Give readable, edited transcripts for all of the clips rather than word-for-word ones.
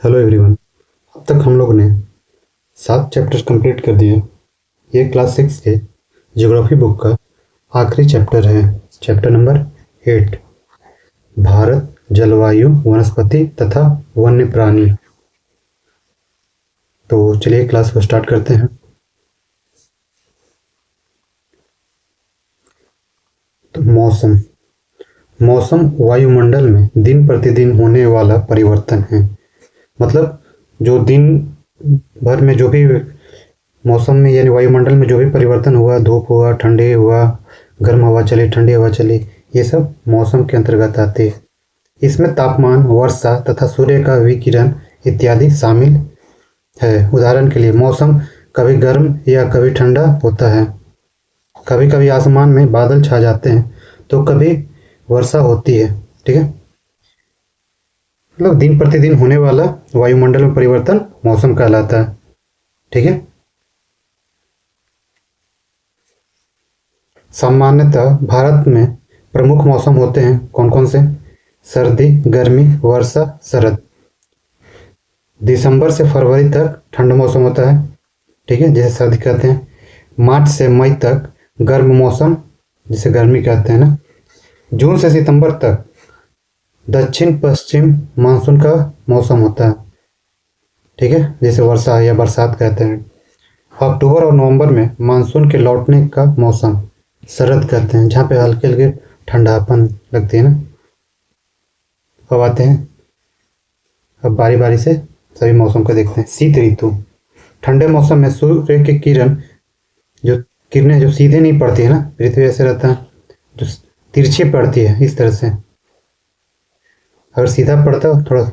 Hello everyone. अब तक हम लोग ने 7 चैप्टर्स कंप्लीट कर दिए। ये क्लास 6 के ज्योग्राफी बुक का आखिरी चैप्टर है, चैप्टर नंबर 8, भारत, जलवायु, वनस्पति तथा वन्य प्राणी। तो चलिए क्लास को स्टार्ट करते हैं। तो मौसम वायुमंडल में दिन प्रतिदिन होने वाला परिवर्तन है। मतलब जो दिन भर में जो भी मौसम में यानी वायुमंडल में जो भी परिवर्तन हुआ, धूप हुआ, ठंडी हुआ, गर्म हवा चली, ठंडी हवा चली, ये सब मौसम के अंतर्गत आते हैं। इसमें तापमान, वर्षा तथा सूर्य का विकिरण इत्यादि शामिल है। उदाहरण के लिए मौसम कभी गर्म या कभी ठंडा होता है। कभी कभी आसमान में बादल छा जाते हैं तो कभी वर्षा होती है। ठीक है, मतलब दिन प्रतिदिन होने वाला वायुमंडल में परिवर्तन मौसम कहलाता है। ठीक है, सामान्यतः भारत में प्रमुख मौसम होते हैं कौन कौन से? सर्दी, गर्मी, वर्षा, शरद। दिसंबर से फरवरी तक ठंडा मौसम होता है, ठीक है, जिसे सर्दी कहते हैं। मार्च से मई तक गर्म मौसम, जिसे गर्मी कहते हैं ना। जून से सितंबर तक दक्षिण पश्चिम मानसून का मौसम होता है, ठीक है, जिसे वर्षा या बरसात कहते हैं। अक्टूबर और नवंबर में मानसून के लौटने का मौसम शरद कहते हैं, जहाँ पे हल्के हल्के ठंडापन लगती है ना। अब आते हैं, अब बारी बारी से सभी मौसम को देखते हैं। शीत ऋतु, ठंडे मौसम में सूर्य की किरणें जो सीधे नहीं पड़ती है ना, पृथ्वी ऐसे रहता है, जो तिरछी पड़ती है इस तरह से। अगर सीधा पड़ता है थोड़ा,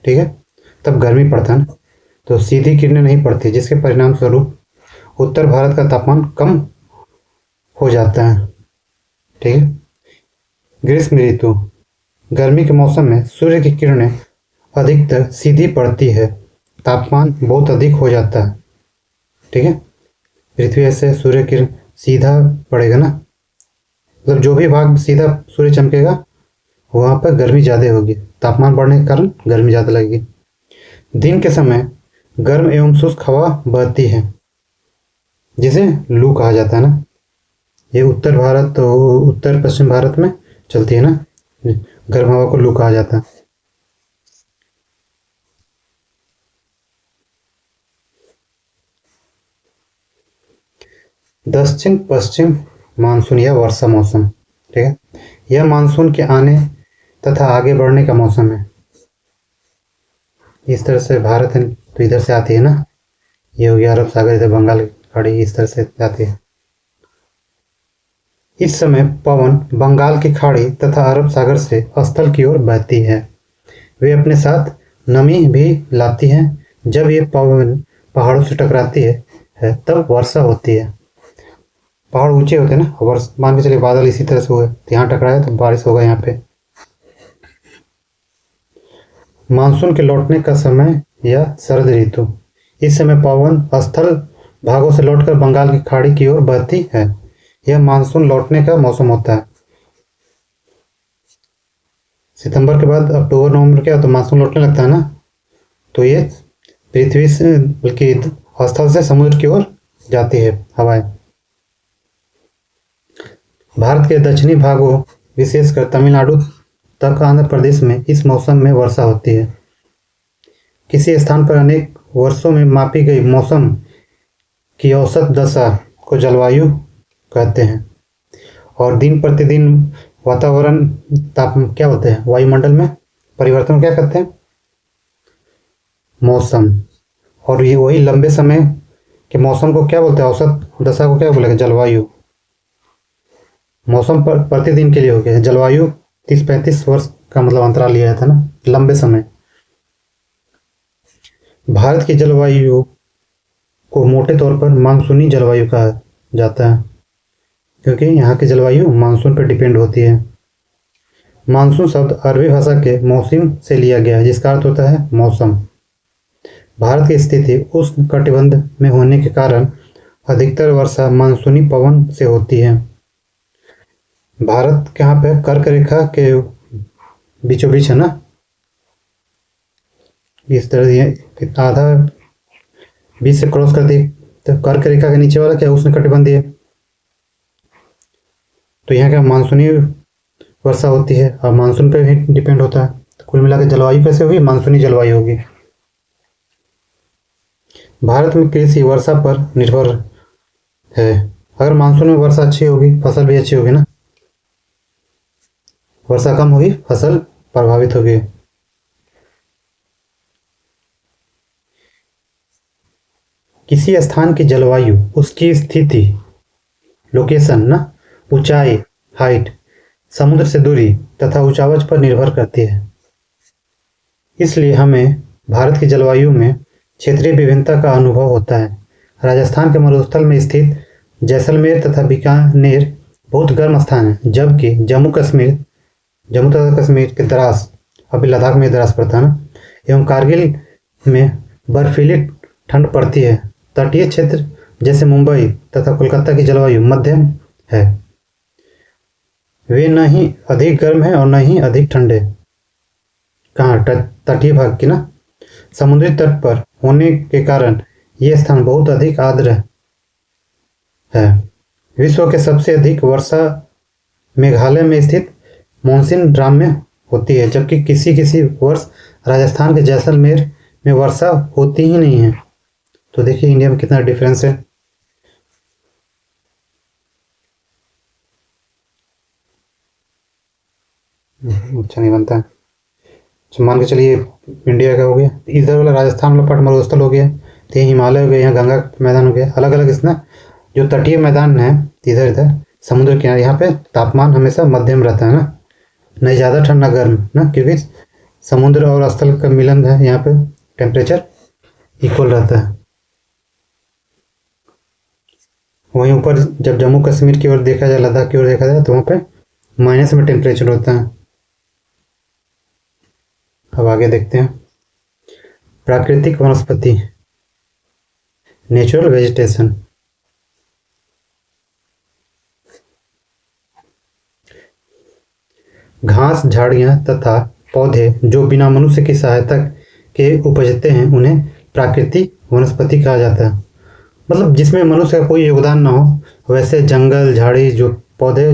ठीक है, तब गर्मी पड़ता है ना, तो सीधी किरणें नहीं पड़ती, जिसके परिणाम स्वरूप उत्तर भारत का तापमान कम हो जाता है। ठीक है, ग्रीष्म ऋतु, गर्मी के मौसम में सूर्य की किरणें अधिकतर सीधी पड़ती है, तापमान बहुत अधिक हो जाता है। ठीक है, पृथ्वी ऐसे सूर्य किरण सीधा पड़ेगा ना, मतलब जो भी भाग सीधा सूर्य चमकेगा वहाँ पर गर्मी ज़्यादा होगी, तापमान बढ़ने के कारण गर्मी ज़्यादा लगेगी। दिन के समय गर्म एवं शुष्क हवा बहती है, जिसे लू कहा जाता है ना। ये उत्तर पश्चिम भारत में चलती है ना, गर्म हवा को लू कहा जाता है। दक्षिण पश्चिम मानसून या वर्षा मौसम, ठीक है, यह मानसून के आने तथा आगे बढ़ने का मौसम है। इस तरह से भारत है तो इधर से आती है ना, ये हो गया अरब सागर, इधर बंगाल की खाड़ी, इस तरह से आती है। इस समय पवन बंगाल की खाड़ी तथा अरब सागर से स्थल की ओर बहती है। वे अपने साथ नमी भी लाती हैं। जब ये पवन पहाड़ों से टकराती है तब वर्षा होती है। पहाड़ ऊंचे होते हैं ना, मान के चलिए बादल इसी तरह से हुए, तो यहाँ टकराया तो बारिश होगा यहाँ पे। मानसून के लौटने का समय या शरद ऋतु, इस समय पवन स्थल भागों से लौटकर बंगाल की खाड़ी की ओर बहती है। यह मानसून लौटने का मौसम होता है। सितंबर के बाद अक्टूबर नवंबर क्या तो मानसून लौटने लगता है ना, तो ये पृथ्वी से बल्कि स्थल से समुद्र की ओर जाती है हवाएं। भारत के दक्षिणी भागों विशेषकर तमिलनाडु तक आंध्र प्रदेश में इस मौसम में वर्षा होती है। किसी स्थान पर अनेक वर्षों में मापी गई मौसम की औसत दशा को जलवायु कहते हैं। और दिन प्रतिदिन वातावरण क्या बोलते हैं, वायुमंडल में परिवर्तन क्या कहते हैं, मौसम। और ये वही लंबे समय के मौसम को क्या बोलते हैं, औसत दशा को क्या बोलेगा, जलवायु। मौसम पर प्रतिदिन के लिए हो गया, जलवायु 30-35 वर्ष का मतलब अंतराल लिया जाता है ना, लंबे समय। भारत की जलवायु को मोटे तौर पर मानसूनी जलवायु कहा जाता है, क्योंकि यहाँ की जलवायु मानसून पर डिपेंड होती है। मानसून शब्द अरबी भाषा के मौसम से लिया गया है, जिसका अर्थ होता है मौसम। भारत की स्थिति उष्ण कटिबंध में होने के कारण अधिकतर वर्षा मानसूनी पवन से होती है। भारत कहाँ पे, कर्क रेखा के बीचों बीच है ना, इस तरह ये आधा 20 से क्रॉस कर दी, तो कर्क रेखा के नीचे वाला क्या उष्णकटिबंधीय है। तो यहाँ क्या मानसूनी वर्षा होती है और मानसून पे भी डिपेंड होता है। तो कुल मिलाकर जलवायु कैसे होगी, मानसूनी जलवायु होगी। भारत में कृषि वर्षा पर निर्भर है। अगर मानसून में वर्षा अच्छी होगी फसल भी अच्छी होगी ना, वर्षा कम होगी फसल प्रभावित होगी। किसी स्थान की जलवायु उसकी स्थिति, लोकेशन ना, ऊंचाई, हाइट, समुद्र से दूरी तथा ऊंचावच पर निर्भर करती है। इसलिए हमें भारत की जलवायु में क्षेत्रीय विभिन्नता का अनुभव होता है। राजस्थान के मरुस्थल में स्थित जैसलमेर तथा बीकानेर बहुत गर्म स्थान है, जबकि जम्मू तथा कश्मीर के द्रास, अभी लद्दाख में द्रास पड़ता है ना, एवं कारगिल में बर्फीली ठंड पड़ती है। तटीय क्षेत्र जैसे मुंबई तथा कोलकाता की जलवायु मध्यम है, वे न ही अधिक गर्म है और न ही अधिक ठंडे। कहाँ, तटीय भाग की ना, समुद्री तट पर होने के कारण ये स्थान बहुत अधिक आर्द्र है। विश्व के सबसे अधिक वर्षा मेघालय में स्थित मानसून ड्राम में होती है, जबकि किसी वर्ष राजस्थान के जैसलमेर में वर्षा होती ही नहीं है। तो देखिए इंडिया में कितना डिफरेंस है। अच्छा नहीं बनता है। तो मान के चलिए इंडिया का हो गया, इधर वाला राजस्थान वाला पट मरुस्थल हो गया, तो ये हिमालय हो गया, यहाँ गंगा मैदान हो गया, अलग अलग इसना जो तटीय मैदान है इधर इधर समुद्र किनारे, यहाँ पे तापमान हमेशा मध्यम रहता है ना, नहीं ज़्यादा ठंड ना गर्म ना, क्योंकि समुद्र और स्थल का मिलन है, यहाँ पे टेम्परेचर इक्वल रहता है। वहीं ऊपर जब जम्मू कश्मीर की ओर देखा जाए, लद्दाख की ओर देखा जाए, तो वहाँ पे माइनस में टेम्परेचर होता है। अब आगे देखते हैं प्राकृतिक वनस्पति, नेचुरल वेजिटेशन। घास, झाड़ियाँ तथा पौधे जो बिना मनुष्य की सहायता के उपजते हैं उन्हें प्राकृतिक वनस्पति कहा जाता है। मतलब जिसमें मनुष्य का कोई योगदान ना हो, वैसे जंगल झाड़ी जो पौधे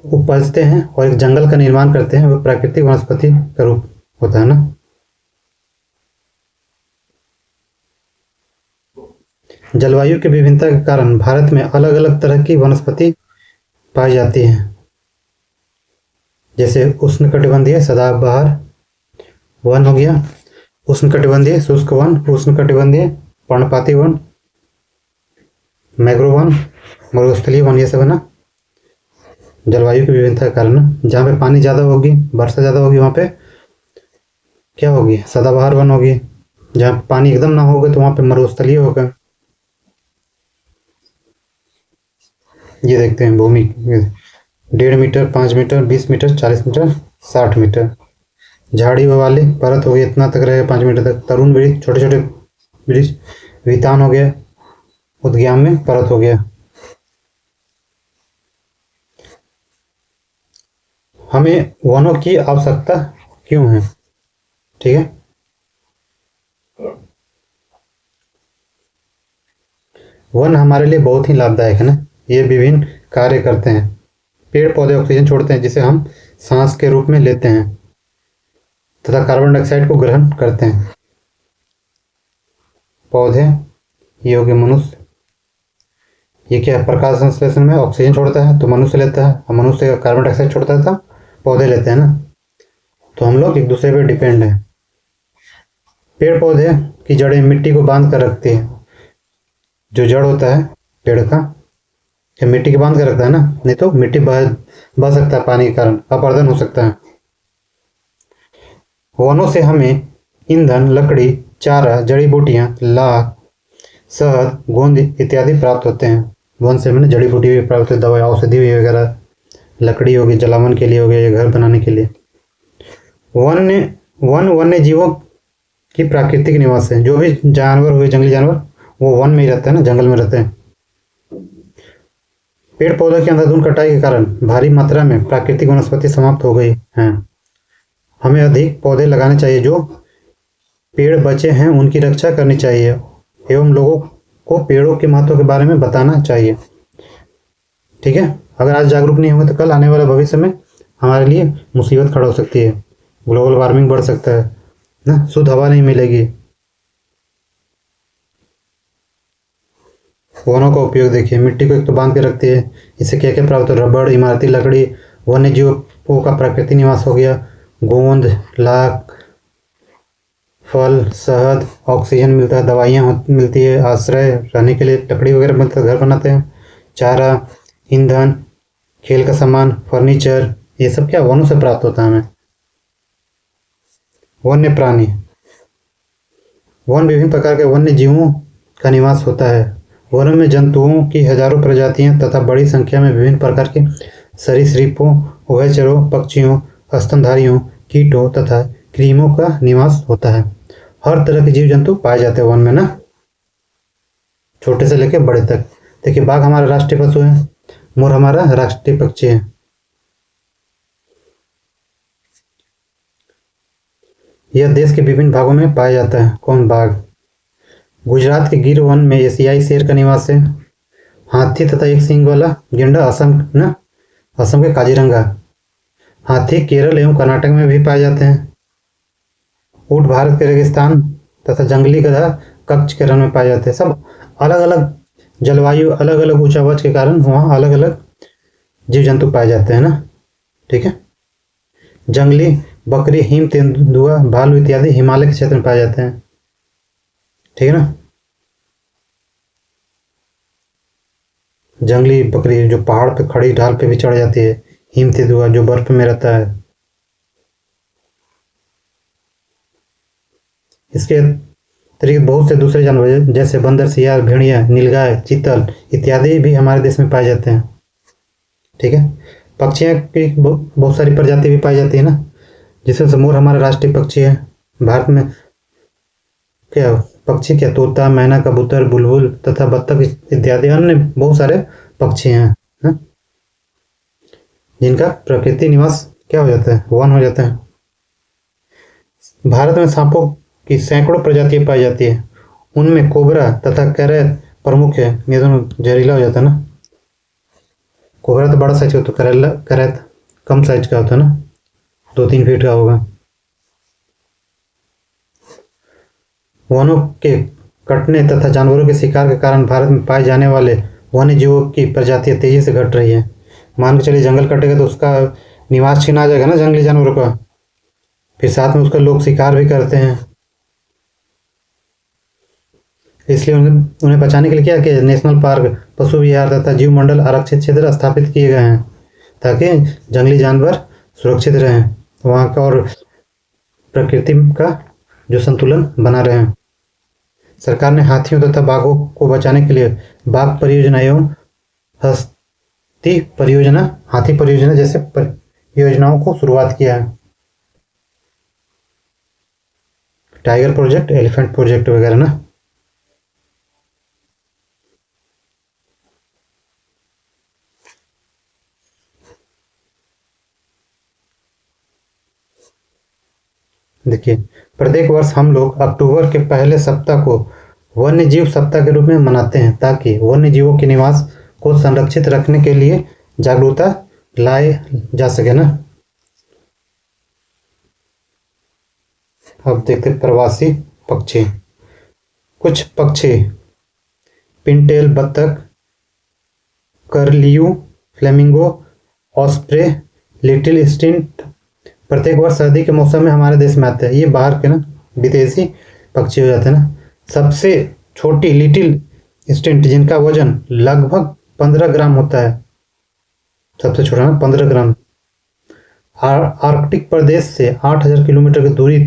उपजते हैं और एक जंगल का निर्माण करते हैं, वो प्राकृतिक वनस्पति का रूप होता है ना। जलवायु की विभिन्नता के कारण भारत में अलग अलग तरह की वनस्पति पाई जाती है, जैसे उष्णकटिबंधीय सदाबहार वन हो गया, उष्णकटिबंधीय शुष्क वन, उष्णकटिबंधीय पर्णपाती वन, मैंग्रोव वन, मरुस्थलीय वन, ये सब है ना। जलवायु की विभिन्नता के कारण जहाँ पे पानी ज़्यादा होगी, वर्षा ज़्यादा होगी, वहाँ पे क्या होगी, सदाबहार वन होगी। जहाँ पानी एकदम ना होगा तो वहाँ पे मरुस्थलीय होगा। ये देखते हैं भूमि 1.5 metre, 5 metre, 20 metre, 40 metre, 60 metre. झाड़ी वाले परत हो गई, इतना तक रहेगा 5 मीटर तक। तरुण वृक्ष, छोटे छोटे वृक्ष, वितान हो गया, उद्यान में परत हो गया। हमें वनों की आवश्यकता क्यों है, ठीक है। वन हमारे लिए बहुत ही लाभदायक है ना, ये विभिन्न कार्य करते हैं। पेड़ पौधे ऑक्सीजन छोड़ते हैं जिसे हम सांस के रूप में लेते हैं तथा कार्बन डाइऑक्साइड को ग्रहण करते हैं। पौधे, ये हो गए मनुष्य, ये क्या है, प्रकाश संश्लेषण में ऑक्सीजन छोड़ता है तो मनुष्य लेता है, और मनुष्य कार्बन डाइऑक्साइड छोड़ता है तो पौधे लेते हैं ना। तो हम लोग एक दूसरे पर डिपेंड हैं। पेड़ पौधे की जड़ें मिट्टी को बांध कर रखती है। जो जड़ होता है पेड़ का, क्या मिट्टी के बांध कर रखता है ना, नहीं तो मिट्टी बह सकता है, पानी के कारण अपरदन हो सकता है। वनों से हमें ईंधन, लकड़ी, चारा, जड़ी बूटियां, लाख, शहद, गोंद इत्यादि प्राप्त होते हैं। वन से हमें जड़ी बूटी भी प्राप्त होती है, दवाई, औषधि वगैरह, लकड़ी होगी जलावन के लिए हो गया, या घर बनाने के लिए। वन्य जीवों की प्राकृतिक निवास है। जो भी जानवर हुए, जंगली जानवर, वो वन में ही रहते हैं ना, जंगल में रहते हैं। पेड़ पौधों की अंधाधुंध कटाई के कारण भारी मात्रा में प्राकृतिक वनस्पति समाप्त हो गई हैं। हमें अधिक पौधे लगाने चाहिए जो पेड़ बचे हैं उनकी रक्षा करनी चाहिए एवं लोगों को पेड़ों के महत्व के बारे में बताना चाहिए। ठीक है, अगर आज जागरूक नहीं होंगे तो कल आने वाले भविष्य में हमारे लिए मुसीबत खड़ा हो सकती है। ग्लोबल वार्मिंग बढ़ सकता है ना, शुद्ध हवा नहीं मिलेगी। वनों का उपयोग देखिए, मिट्टी को एक तो बांध के रखती है, इससे क्या क्या प्राप्त हो, रबड़, इमारती लकड़ी, वन्य जीवों का प्राकृतिक निवास हो गया, गोंद, लाख, फल, शहद, ऑक्सीजन मिलता है, दवाइयाँ मिलती है, आश्रय, रहने के लिए लकड़ी वगैरह मिलता है, घर बनाते हैं, चारा, ईंधन, खेल का सामान, फर्नीचर, ये सब क्या वनों से प्राप्त होता है हमें। वन्य प्राणी, वन विभिन्न प्रकार के वन्य जीवों का निवास होता है। वनों में जंतुओं की हजारों प्रजातियां तथा बड़ी संख्या में विभिन्न प्रकार के सरीसृपों, उभयचरों, पक्षियों, स्तनधारियों, कीटों तथा कृमियों का निवास होता है। हर तरह के जीव जंतु पाए जाते हैं वन में ना, छोटे से लेकर बड़े तक। देखिए, बाघ हमारा राष्ट्रीय पशु है, मोर हमारा राष्ट्रीय पक्षी है। यह देश के विभिन्न भागों में पाया जाता है। कौन? बाघ। गुजरात के गिर वन में एशियाई शेर का निवास है। हाथी तथा एक सींग वाला गेंडा असम के काजीरंगा। हाथी केरल एवं कर्नाटक में भी पाए जाते हैं। ऊँट भारत के रेगिस्तान तथा जंगली गधा कच्छ के रण में पाए जाते हैं। सब अलग अलग जलवायु, अलग अलग ऊंचावच के कारण वहाँ अलग अलग जीव जंतु पाए जाते हैं ना। ठीक है, जंगली बकरी, हिम तेंदुआ, भालू इत्यादि हिमालय के क्षेत्र में पाए जाते हैं। ठीक है ना, जंगली बकरी जो पहाड़ पे खड़ी ढाल पे भी चढ़ जाती है, हिम तेंदुआ जो बर्फ में रहता है। इसके अतिरिक्त बहुत से दूसरे जानवर जैसे बंदर, सियार, भेड़िया, नीलगाय, चीतल इत्यादि भी हमारे देश में पाए जाते हैं। ठीक है, पक्षियों की बहुत सारी प्रजाति भी पाई जाती है ना, जिसमें से मोर हमारा राष्ट्रीय पक्षी है। भारत में क्या पक्षी, क्या तोता, मैना, कबूतर, बुलबुल तथा बत्तख इत्यादि अन्य बहुत सारे पक्षी हैं ना? जिनका प्रकृति निवास क्या हो जाता है, वन हो जाता है। भारत में सांपों की सैकड़ों प्रजातियां पाई जाती है, उनमें कोबरा तथा करैत प्रमुख है। ये दोनों जहरीला हो जाता है ना, कोबरा तो बड़ा साइज का होता है, करैत कम साइज का होता है ना, 2-3 फीट का होगा। वनों के कटने तथा जानवरों के शिकार के कारण भारत में पाए जाने वाले वन्य जीवों की प्रजातियां तेजी से घट रही है। मान के चलिए जंगल कटेगा तो उसका निवास छीना जाएगा ना जंगली जानवरों का, फिर साथ में उसका लोग शिकार भी करते हैं। इसलिए उन्हें बचाने के लिए क्या किया, नेशनल पार्क, पशु विहार तथा जीव मंडल आरक्षित क्षेत्र स्थापित किए गए हैं ताकि जंगली जानवर सुरक्षित रहें वहाँ का और प्रकृति का जो संतुलन बना रहे। सरकार ने हाथियों तथा बाघों को बचाने के लिए बाघ परियोजना एवं हाथी परियोजना जैसे परियोजनाओं को शुरुआत किया है। टाइगर प्रोजेक्ट, एलिफेंट प्रोजेक्ट वगैरह ना। देखिए, प्रत्येक वर्ष हम लोग अक्टूबर के पहले सप्ताह को वन्य जीव सप्ताह के रूप में मनाते हैं ताकि वन्य जीवों के निवास को संरक्षित रखने के लिए जागरूकता लाए जा सके ना। अब देखते प्रवासी पक्षी। कुछ पक्षी पिनटेल बत्तख, कर्लियू, फ्लेमिंगो, ऑस्प्रे, लिटिल स्टिंट प्रत्येक वर्ष सर्दी के मौसम में हमारे देश में आते हैं। ये बाहर के ना विदेशी पक्षी हो जाते हैं ना। सबसे छोटी लिटिल स्टिंट जिनका वजन लगभग 15 ग्राम होता है, सबसे छोटा ना 15 ग्राम, आर्कटिक प्रदेश से 8000 किलोमीटर की दूरी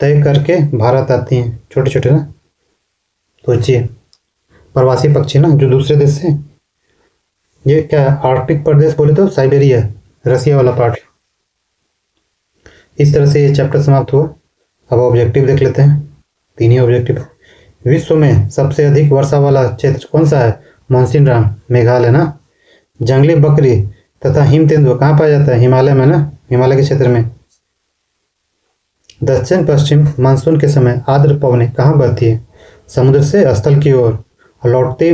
तय करके भारत आती हैं, छोटे छोटे ना। सोचिए, प्रवासी पक्षी ना जो दूसरे देश से, ये क्या आर्कटिक प्रदेश बोले तो साइबेरिया, रसिया वाला पार्ट। इस तरह से ये चैप्टर समाप्त हुआ। अब ऑब्जेक्टिव देख लेते हैं, 3 ही ऑब्जेक्टिव। विश्व में सबसे अधिक वर्षा वाला क्षेत्र कौन सा है? मॉनसूनराम, मेघालय ना। जंगली बकरी तथा हिम तेंदुआ कहाँ पाया जाता है? हिमालय में ना, हिमालय के क्षेत्र में। दक्षिण पश्चिम मानसून के समय आर्द्र पवनें कहाँ बहती है? समुद्र से स्थल की ओर। और लौटती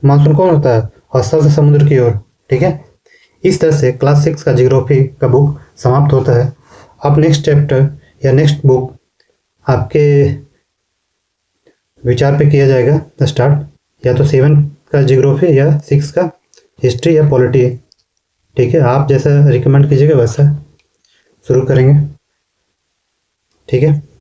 मानसून कौन होता है? स्थल से समुद्र की ओर। ठीक है, इस तरह से क्लास 6 का जियोग्राफी का बुक समाप्त होता है। अब नेक्स्ट चैप्टर या नेक्स्ट बुक आपके विचार पे किया जाएगा स्टार्ट, या तो 7 का जियोग्राफी या 6 का हिस्ट्री या पॉलिटी। ठीक है, आप जैसा रिकमेंड कीजिएगा वैसा शुरू करेंगे। ठीक है।